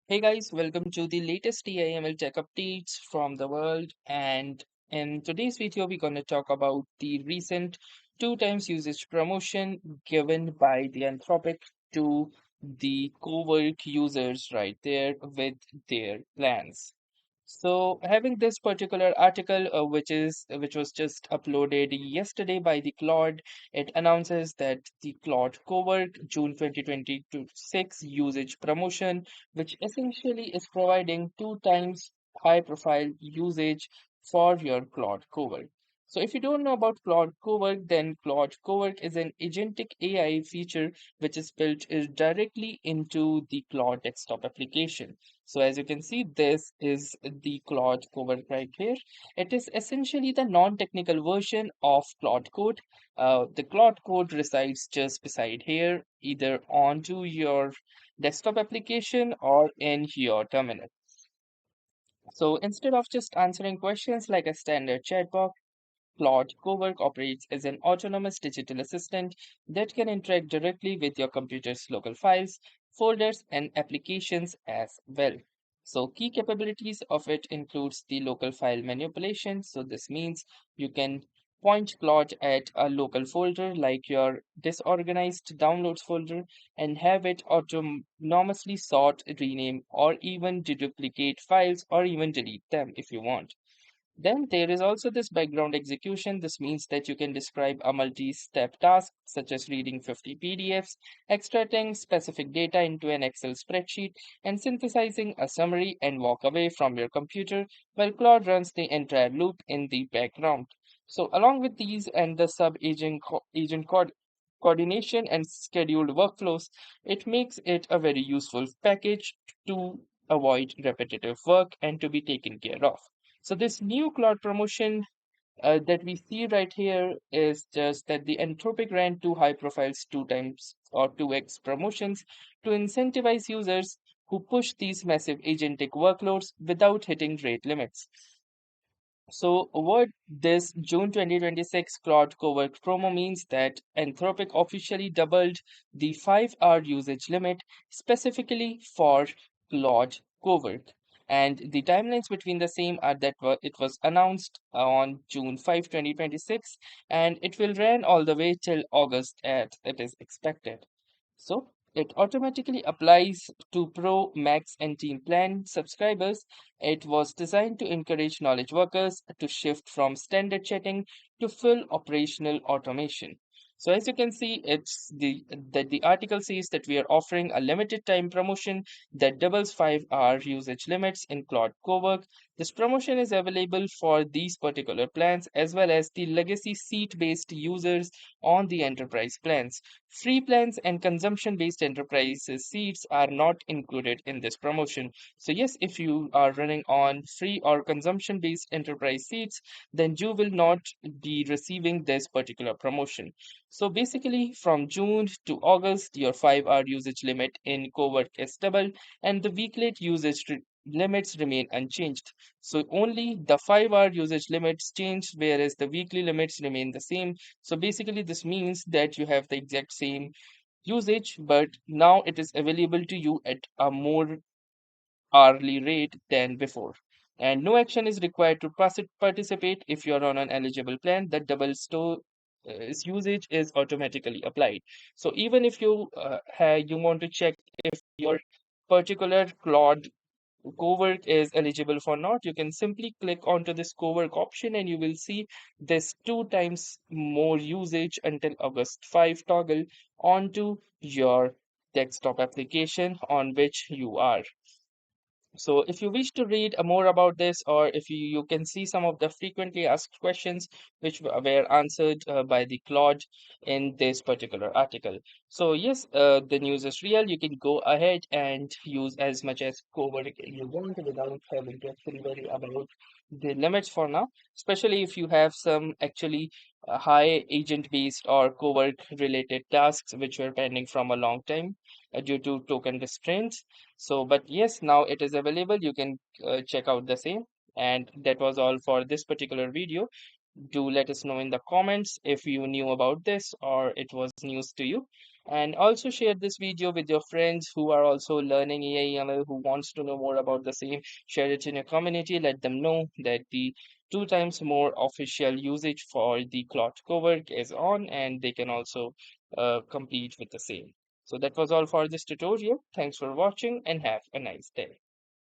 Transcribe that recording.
Hey guys, welcome to the latest TIML tech updates from the world. And in today's video, we're going to talk about the recent two times usage promotion given by the Anthropic to the Cowork users right there with their plans. So, having this particular article, which was just uploaded yesterday by the Claude, it announces that the Claude Cowork June 2026 usage promotion, which essentially is providing two times high profile usage for your Claude Cowork. So if you don't know about Claude Cowork, then Claude Cowork is an agentic AI feature which is built directly into the Claude desktop application. So as you can see, this is the Claude Cowork right here. It is essentially the non-technical version of Claude Code. The Claude Code resides just beside here, either onto your desktop application or in your terminal. So instead of just answering questions like a standard chatbot, Claude Cowork operates as an autonomous digital assistant that can interact directly with your computer's local files, folders, and applications as well. So key capabilities of it includes the local file manipulation. So this means you can point Claude at a local folder like your disorganized downloads folder and have it autonomously sort, rename, or even deduplicate files or even delete them if you want. Then there is also this background execution. This means that you can describe a multi-step task such as reading 50 PDFs, extracting specific data into an Excel spreadsheet, and synthesizing a summary and walk away from your computer while Claude runs the entire loop in the background. So along with these and the sub agent coordination and scheduled workflows, it makes it a very useful package to avoid repetitive work and to be taken care of. So this new cloud promotion that we see right here is just that the Anthropic ran two high profiles two times or 2x promotions to incentivize users who push these massive agentic workloads without hitting rate limits. So, what this June 2026 Claude Cowork promo means that Anthropic officially doubled the 5-hour usage limit specifically for Claude Cowork. And the timelines between the same are that it was announced on June 5, 2026, and it will run all the way till August as it is expected. So, it automatically applies to Pro, Max, and Team Plan subscribers. It was designed to encourage knowledge workers to shift from standard chatting to full operational automation. So as you can see, it's the article says that we are offering a limited time promotion that doubles 5-hour usage limits in Claude Cowork. This promotion is available for these particular plans as well as the legacy seat-based users on the enterprise plans. Free plans and consumption-based enterprise seats are not included in this promotion. So yes, if you are running on free or consumption based enterprise seats, then you will not be receiving this particular promotion. So basically, from June to August, your 5-hour usage limit in Cowork is doubled, and the weekly usage limits remain unchanged. So only the 5-hour usage limits changed, whereas the weekly limits remain the same. So basically, this means that you have the exact same usage, but now it is available to you at a more hourly rate than before. And no action is required to participate if you're on an eligible plan. That double store usage is automatically applied. So even if you want to check if your particular Claude Cowork is eligible for not, you can simply click onto this Cowork option and you will see this two times more usage until August 5 toggle onto your desktop application on which you are. So if you wish to read more about this, or if you can see some of the frequently asked questions which were answered by the Claude in this particular article. So yes, the news is real. You can go ahead and use as much as cowork you want without having to actually worry about the limits for now, especially if you have some actually high agent based or cowork related tasks which were pending from a long time due to token restraints. So, but yes, now it is available. You can check out the same. And that was all for this particular video. Do let us know in the comments if you knew about this or it was news to you. And also share this video with your friends who are also learning AI ML, who wants to know more about the same. Share it in your community. Let them know that the 2 times more official usage for the Claude Cowork is on, and they can also complete with the same. So that was all for this tutorial. Thanks for watching and have a nice day.